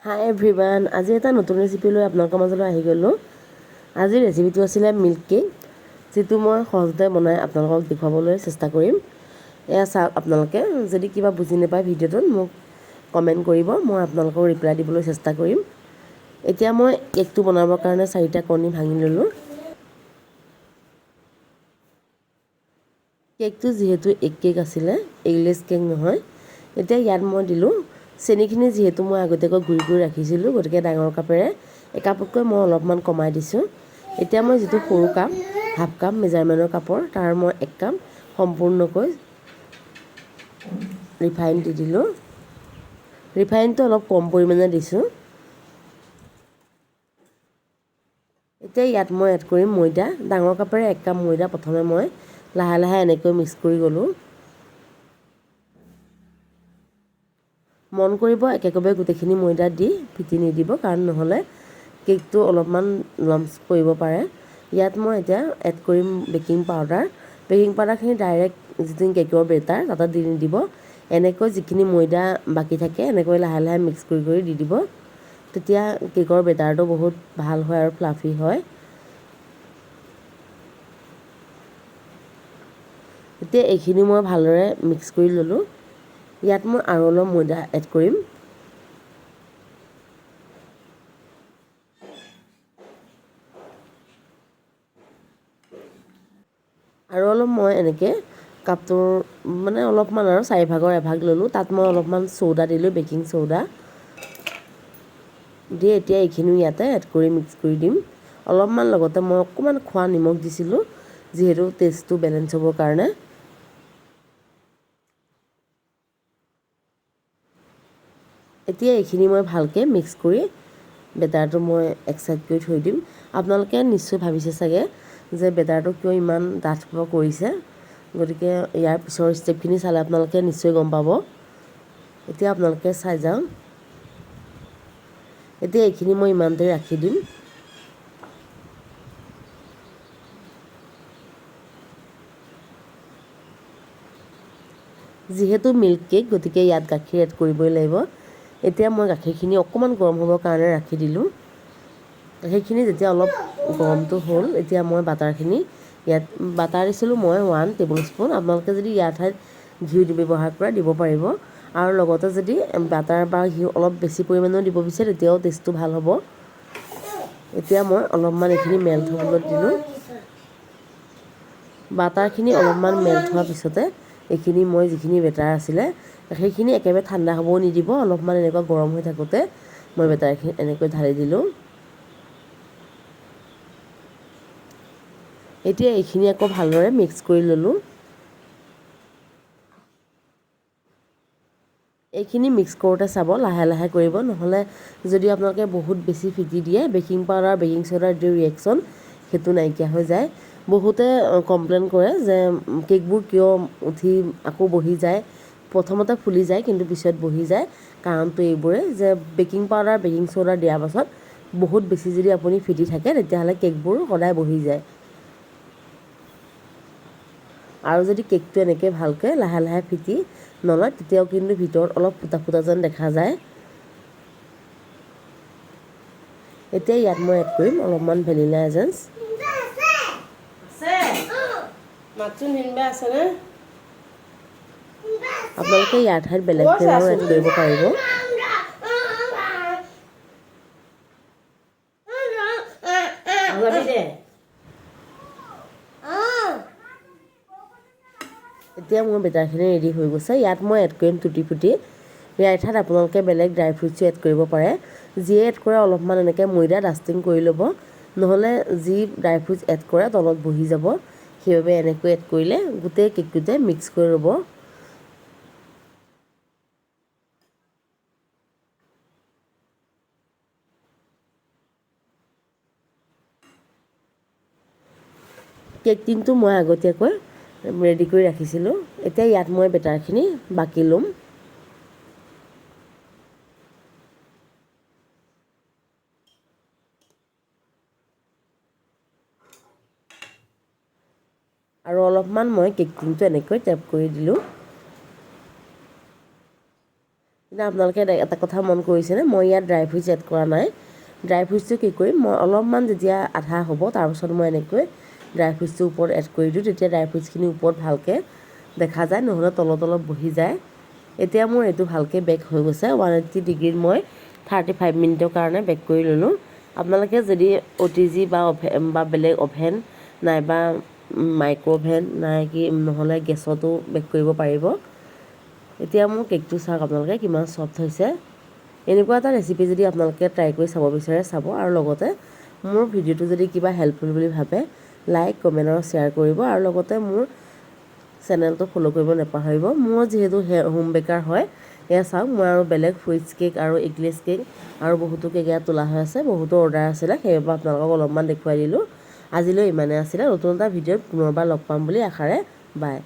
হাই everyone, আজি এটা নতুন ৰেচিপি লৈ আপোনালোকৰ মাজলৈ আহি গ'লোঁ। আজিৰ ৰেচিপিটো আছিলে মিল্ক কেক, যিটো মই সহজতে বনাই আপোনালোকক দেখুৱাবলৈ চেষ্টা কৰিম। এয়া চাওক, আপোনালোকে যদি কিবা বুজি নাপায় ভিডিঅ'টোত মোক কমেণ্ট কৰিব, মই আপোনালোকক ৰিপ্লাই দিবলৈ চেষ্টা কৰিম। এতিয়া মই কেকটো বনাবৰ কাৰণে 4টা কণী ভাঙি ল'লোঁ। কেকটো যিহেতু এগ কেক আছিলে, এগলেছ কেক নহয়। এতিয়া ইয়াত মই দিলোঁ চেনিখিনি, যিহেতু মই আগতীয়াকৈ গুড়ি কৰি ৰাখিছিলোঁ, গতিকে ডাঙৰ কাপেৰে একাপতকৈ মই অলপমান কমাই দিছোঁ। এতিয়া মই যিটো সৰু কাপ, হাফ কাপ মেজাৰমেণ্টৰ কাপৰ, তাৰ মই 1 কাপ সম্পূৰ্ণকৈ ৰিফাইন দি দিলোঁ। ৰিফাইনটো অলপ কম পৰিমাণে দিছোঁ। এতিয়া ইয়াত মই এড কৰিম ময়দা। ডাঙৰ কাপেৰে 1 কাপ ময়দা প্ৰথমে মই লাহে লাহে এনেকৈ মিক্স কৰি গ'লোঁ। মন কৰিব, একেকোবে গোটেইখিনি ময়দা দি ফিটি নিদিব, কাৰণ নহ'লে কেকটো অলপমান লাম্পছ পৰিব পাৰে। ইয়াত মই এতিয়া এড কৰিম বেকিং পাউডাৰ। বেকিং পাউডাৰখিনি ডাইৰেক্ট যিটো কেকৰ বেটাৰ তাতে দি নিদিব। এনেকৈ যিখিনি ময়দা বাকী থাকে, এনেকৈ লাহে লাহে মিক্স কৰি কৰি দি দিব। তেতিয়া কেকৰ বেটাৰটো বহুত ভাল হয় আৰু ফ্লাফি হয়। এতিয়া এইখিনি মই ভালদৰে মিক্স কৰি ল'লোঁ। ইয়াত মই আৰু অলপ ময়দা এড কৰিম। আৰু অলপ মই এনেকৈ কাপটোৰ মানে অলপমান আৰু 4 ভাগৰ এভাগ ল'লোঁ। তাত মই অলপমান চ'ডা দিলোঁ, বেকিং চ'ডা দি এতিয়া এইখিনি ইয়াতে এড কৰি মিক্স কৰি দিম। অলপমান লগতে মই অকণমান খোৱা নিমখ দিছিলোঁ, যিহেতু টেষ্টটো বেলেঞ্চ হ'বৰ কাৰণে। এতিয়া এইখিনি মই ভালকৈ মিক্স কৰি বেটাৰটো মই এক চাইড কৰি থৈ দিম। আপোনালোকে নিশ্চয় ভাবিছে চাগে যে বেটাৰটো কিয় ইমান ডাঠ কৰিছে, গতিকে ইয়াৰ পিছৰ ষ্টেপখিনি চালে আপোনালোকে নিশ্চয় গম পাব। এতিয়া আপোনালোকে চাই যাওক। এতিয়া এইখিনি মই ইমানতে ৰাখি দিম। যিহেতু মিল্ক কেক, গতিকে ইয়াত গাখীৰ এড কৰিবই লাগিব। এতিয়া মই গাখীৰখিনি অকণমান গৰম হ'বৰ কাৰণে ৰাখি দিলোঁ। গাখীৰখিনি যেতিয়া অলপ গৰমটো হ'ল, এতিয়া মই বাটাৰখিনি ইয়াত বাটাৰ দিছিলোঁ মই 1 টেবুল স্পুন। আপোনালোকে যদি ইয়াৰ ঠাইত ঘিউ ব্যৱহাৰ কৰে দিব পাৰিব। আৰু লগতে যদি বাটাৰ বা ঘিউ অলপ বেছি পৰিমাণেও দিব বিচাৰে, তেতিয়াও টেষ্টটো ভাল হ'ব। এতিয়া মই অলপমান এইখিনি মেল্ট হ'বলৈ দিলোঁ। বাটাৰখিনি অলপমান মেল্ট হোৱাৰ পিছতে এইখিনি মই যিখিনি বেটাৰ আছিলে, সেইখিনি একেবাৰে ঠাণ্ডা হ'বও নিদিব। অলপমান এনেকুৱা গৰম হৈ থাকোঁতে মই বেটাৰখিনি এনেকৈ ঢালি দিলোঁ। এতিয়া এইখিনি আকৌ ভালদৰে মিক্স কৰি ল'লোঁ। এইখিনি মিক্স কৰোঁতে চাব, লাহে লাহে কৰিব, নহ'লে যদি আপোনালোকে বহুত বেছি ফিটি দিয়ে, বেকিং পাউডাৰ বেকিং চ'ডাৰ যিটো ৰিয়েকশ্যন, সেইটো নাইকিয়া হৈ যায়। বহুতে কমপ্লেইন কৰে যে কেকবোৰ কিয় উঠি আকৌ বহি যায়, প্ৰথমতে ফুলি যায় কিন্তু পিছত বহি যায়। কাৰণটো এইবোৰে যে বেকিং পাউডাৰ বেকিং চ'ডা দিয়াৰ পাছত বহুত বেছি যদি আপুনি ফিটি থাকে, তেতিয়াহ'লে কেকবোৰ সদায় বহি যায়। আৰু যদি কেকটো এনেকৈ ভালকৈ লাহে লাহে ফিটি নলয়, তেতিয়াও কিন্তু ভিতৰত অলপ ফুটা ফুটা যেন দেখা যায়। এতিয়া ইয়াত মই এড কৰিম অলপমান ভেনিলা এজেন্স। আপোনালোকে ইয়াৰ ঠাইত বেলেগ ফ্লেভাৰো এড কৰিব পাৰিব। এতিয়া মোৰ বেটাৰখিনি ৰেডি হৈ গৈছে। ইয়াত মই এড কৰিম টুটি ফুটি। ইয়াৰ ঠাইত আপোনালোকে বেলেগ ড্ৰাই ফ্ৰুটছো এড কৰিব পাৰে। যিয়ে এড কৰে অলপমান এনেকৈ ময়দা ডাষ্টিং কৰি ল'ব, নহ'লে যি ড্ৰাই ফ্ৰুটছ এড কৰে তলত বহি যাব। সেইবাবে এনেকৈ এড কৰিলে গোটেই কেকটোতে মিক্স কৰি ল'ব। কেক টিনটো মই আগতীয়াকৈ ৰেডি কৰি ৰাখিছিলোঁ। এতিয়া ইয়াত মই বেটাৰখিনি বাকি ল'ম। আৰু অলপমান মই কেক টিনটো এনেকৈ টেপ কৰি দিলোঁ। আপোনালোকে এটা কথা মন কৰিছেনে, মই ইয়াত ড্ৰাই ফ্ৰুইটছ এড কৰা নাই। ড্ৰাই ফ্ৰুইটছটো কি কৰিম, মই অলপমান যেতিয়া আধা হ'ব তাৰপিছত মই এনেকৈ ড্ৰাই ফ্ৰুইটছটো ওপৰত এড কৰি দিওঁ, তেতিয়া ড্ৰাই ফ্ৰুইটছখিনি ওপৰত ভালকৈ দেখা যায়, নহ'লে তলত বহি যায়। এতিয়া মোৰ এইটো ভালকৈ বেক হৈ গৈছে। 180 ডিগ্ৰীত মই 35 মিনিটৰ কাৰণে বেক কৰি ল'লোঁ। আপোনালোকে যদি OTG বা বেলেগ অভেন নাইবা মাইক্ৰ'অভেন নহ'লে গেছতো বেক কৰিব পাৰিব। এতিয়া মোৰ কেকটো চাওক আপোনালোকে কিমান ছফ্ট হৈছে। এনেকুৱা এটা ৰেচিপি যদি আপোনালোকে ট্ৰাই কৰি চাব বিচাৰে চাব, আৰু লগতে মোৰ ভিডিঅ'টো যদি কিবা হেল্পফুল বুলি ভাবে লাইক কমেণ্ট আৰু শ্বেয়াৰ কৰিব, আৰু লগতে মোৰ চেনেলটো ফ'ল' কৰিব নাপাহৰিব। মোৰ যিহেতু হোম বেকাৰ হয়, এয়া চাওক মই আৰু বেলেগ ফ্ৰুইটছ কেক আৰু এগলেছ কেক আৰু বহুতো কেক ইয়াত তোলা হৈ আছে। বহুতো অৰ্ডাৰ আছিলে, সেইবাবে আপোনালোকক অলপমান দেখুৱাই দিলোঁ। আজিলৈ ইমানে আছিলে। নতুন এটা ভিডিঅ'ত পুনৰবাৰ লগ পাম বুলি আশাৰে বাই।